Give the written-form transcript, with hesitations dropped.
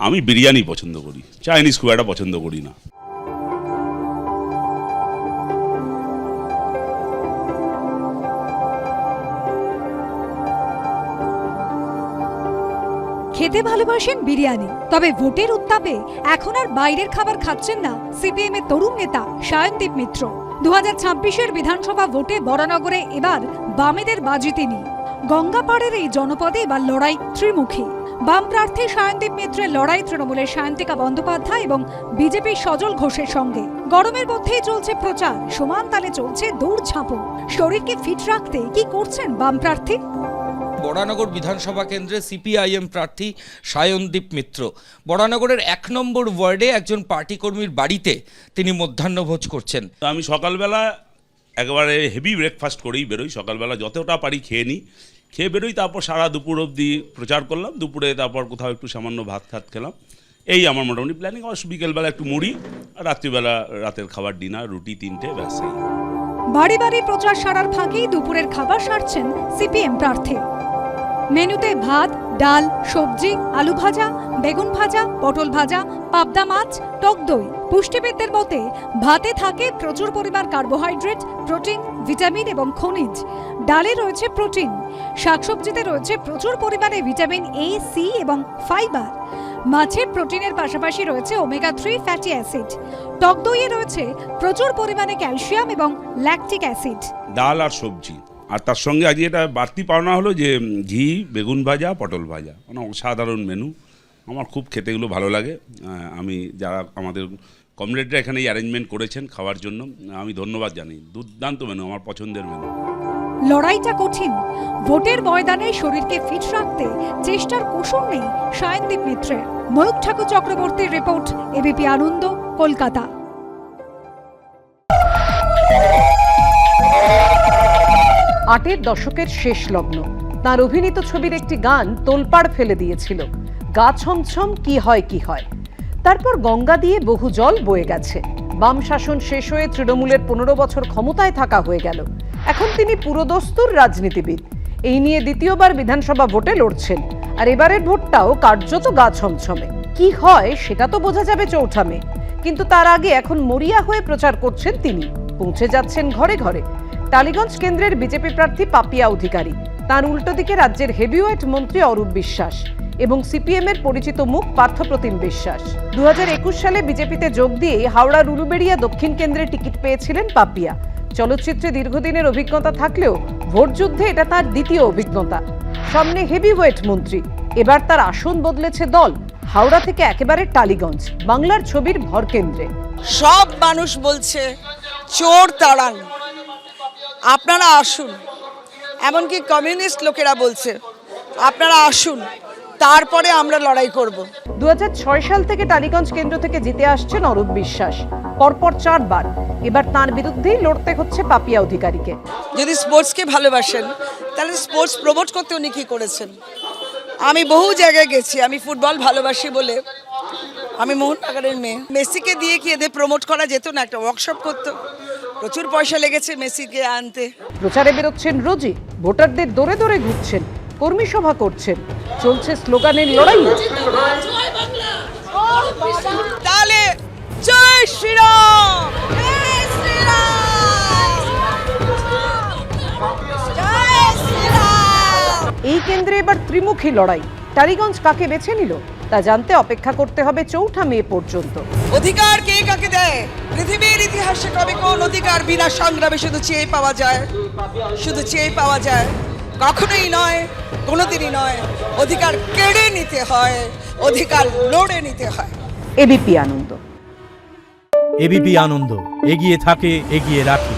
আমি বিরিয়ানি পছন্দ করি, চাইনিজ খুব একটা পছন্দ করি না। খেতে ভালোবাসেন বিরিয়ানি, তবে ভোটের উত্তাপে এখন আর বাইরের খাবার খাচ্ছেন না সিপিএম এর তরুণ নেতা সায়নদীপ মিত্র। 2026-এর বিধানসভা ভোটে বরানগরে এবার বামেদের বাজি তিনি। গঙ্গাপাড়ের এই জনপদে এবার লড়াই ত্রিমুখী। বাম প্রার্থী সায়নদীপ মিত্রের লড়াই তৃণমূলের সায়ন্তিকা বন্দ্যোপাধ্যায় এবং বিজেপির সজল ঘোষের সঙ্গে। গরমের মধ্যেই চলছে প্রচার, সমান তালে চলছে দৌড়ঝাঁপও। শরীরকে ফিট রাখতে কি করছেন বাম প্রার্থী? বরানগর বিধানসভা কেন্দ্রে সিপিআইএম প্রার্থী সায়নদীপ মিত্র বরানগরের 1 নম্বর ওয়ার্ডে একজন পার্টি কর্মীর বাড়িতে তিনি মধ্যাহ্নভোজ করছেন। আমি সকালবেলা একেবারে হেভি ব্রেকফাস্ট করেই বেরোই, সকালবেলা যতটা পারি খেয়ে নিই, খেয়ে বেরোই, তারপর সারা দুপুর অবধি প্রচার করলাম, দুপুরে তারপর কোথাও একটু সামান্য ভাত খেলাম, এই আমার মোটামুটি প্ল্যানিং। বিকেলবেলা একটু মুড়ি, আর রাত্রিবেলা রাতের খাবার ডিনার, রুটি 3টে, ব্যাস। বাড়ি বাড়ি প্রচার সারার ফাঁকেই দুপুরের খাবার সারছেন সিপিএম প্রার্থী। মেনুতে ভাত, ডাল, সবজি, আলু ভাজা, বেগুন ভাজা, পটল ভাজা, পাবদা মাছ, টক দই। পুষ্টিবিদদের মতে ভাতে থাকে প্রচুর পরিমাণ কার্বোহাইড্রেট, প্রোটিন, ভিটামিন এবং খনিজ। ডালে রয়েছে প্রোটিন, শাকসবজিতে রয়েছে প্রচুর পরিমাণে ভিটামিন এ, সি এবং ফাইবার। মাছের প্রোটিনের পাশাপাশি রয়েছে ওমেগা 3 ফ্যাটি অ্যাসিড। টক দইয়ে রয়েছে প্রচুর পরিমাণে ক্যালসিয়াম এবং ল্যাকটিক অ্যাসিড। ডাল আর সবজি, আর তার সঙ্গে আজকে এটা বাড়তি পাওনা হলো যে ঘি, বেগুন ভাজা, পটল ভাজা, মানে অসাধারণ মেনু। আমার খুব খেতে এগুলো ভালো লাগে। আমি যারা আমাদের কমরেডরা এখানে এই অ্যারেঞ্জমেন্ট করেছেন খাওয়ার জন্য, আমি ধন্যবাদ জানি। দুর্দান্ত মেনু, আমার পছন্দের মেনু। লড়াইটা কঠিন। ভোটের ময়দানে শরীরকে ফিট রাখতে চেষ্টার কুশল নেই সায়নদীপ মিত্রের। ময়ূক ঠাকুর চক্রবর্তীর রিপোর্ট, এবিপি আনন্দ, কলকাতা। 8-এর দশকের শেষ লগ্ন, তার অভিনীত ছবির একটি গান তোলপাড় ফেলে দিয়েছিল, গা ছমছম কি হয় কি হয়। তারপর গঙ্গা দিয়ে বহু জল বয়ে গেছে। বাম শাসন শেষ হয়ে তৃণমূলের 15 বছর ক্ষমতায় থাকা হয়ে গেল। এখন তিনি পুরোদস্তুর রাজনীতিবিদ। এই নিয়ে দ্বিতীয়বার বিধানসভা ভোটে লড়ছেন, আর এবারের ভোটটাও কার্যত গা ছমছমে। কি হয় সেটা তো বোঝা যাবে 4 মে, কিন্তু তার আগে এখন মরিয়া হয়ে প্রচার করছেন তিনি। পৌঁছে যাচ্ছেন ঘরে ঘরে। টালিগঞ্জ কেন্দ্রের বিজেপি প্রার্থী পাপিয়া অধিকারী, তার উল্টো দিকে রাজ্যের হেভিওয়েট মন্ত্রী অরূপ বিশ্বাস এবং সিপিএম এর পরিচিত মুখ পার্থপ্রতিম বিশ্বাস। 2021 সালে বিজেপিতে যোগ দিয়ে হাওড়ার উলুবেড়িয়া দক্ষিণ কেন্দ্রে টিকিট পেয়েছিলেন পাপিয়া। চলচ্চিত্রে দীর্ঘদিনের অভিজ্ঞতা থাকলেও ভোট যুদ্ধে এটা তার দ্বিতীয় অভিজ্ঞতা। সামনে হেভিওয়েট মন্ত্রী, এবার তার আসন বদলেছে দল। হাওড়া থেকে একেবারে টালিগঞ্জ, বাংলার ছবির ভরকেন্দ্রে। সব মানুষ বলছে চোর তাড়ান, আপনারা আসুন। এমনকি কমিউনিস্ট লোকেরা বলছে আপনারা আসুন, তারপরে আমরা লড়াই করব। 2006 সাল থেকে টালিগঞ্জ কেন্দ্র থেকে জিতে আসছেন অরূপ বিশ্বাস, পরপর 4 বার। এবার তার বিরুদ্ধেই লড়তে হচ্ছে পাপিয়া অধিকারীকে। যদি স্পোর্টসকে ভালোবাসেন তাহলে স্পোর্টস প্রমোট করতে উনি কী করেছেন? আমি বহু জায়গায় গেছি, আমি ফুটবল ভালোবাসি বলে। আমি মোহনবাগানের মেয়ে। মেসিকে দিয়ে কি এদের প্রমোট করা যেত না? একটা ওয়ার্কশপ করতো, প্রচুর পয়সা লেগেছে মেসিকে আনতে। প্রচারে বেরোচ্ছেন রোজই, ভোটারদের দৌড়ে দৌড়ে ঘুরছেন, কর্মী সভা করছেন, চলছে স্লোগানের লড়াই। তাহলে জয় শ্রীরাম, এই কেন্দ্রে এবার ত্রিমুখী লড়াই। টালিগঞ্জ কাকে বেছে নিল তা জানতে অপেক্ষা করতে হবে 4 মে পর্যন্ত। অধিকার কে কাকে দেয়? পৃথিবীর ইতিহাসে কবে কোন অধিকার বিনা সংগ্রামে শুধু চেয়ে পাওয়া যায়? শুধু চেয়ে পাওয়া যায়? কখনোই নয়, কোনোদিনই নয়। অধিকার কেড়ে নিতে হয়, অধিকার লড়ে নিতে হয়। এবিপি আনন্দ। এবিপি আনন্দ, এগিয়ে থাকে, এগিয়ে রাখে।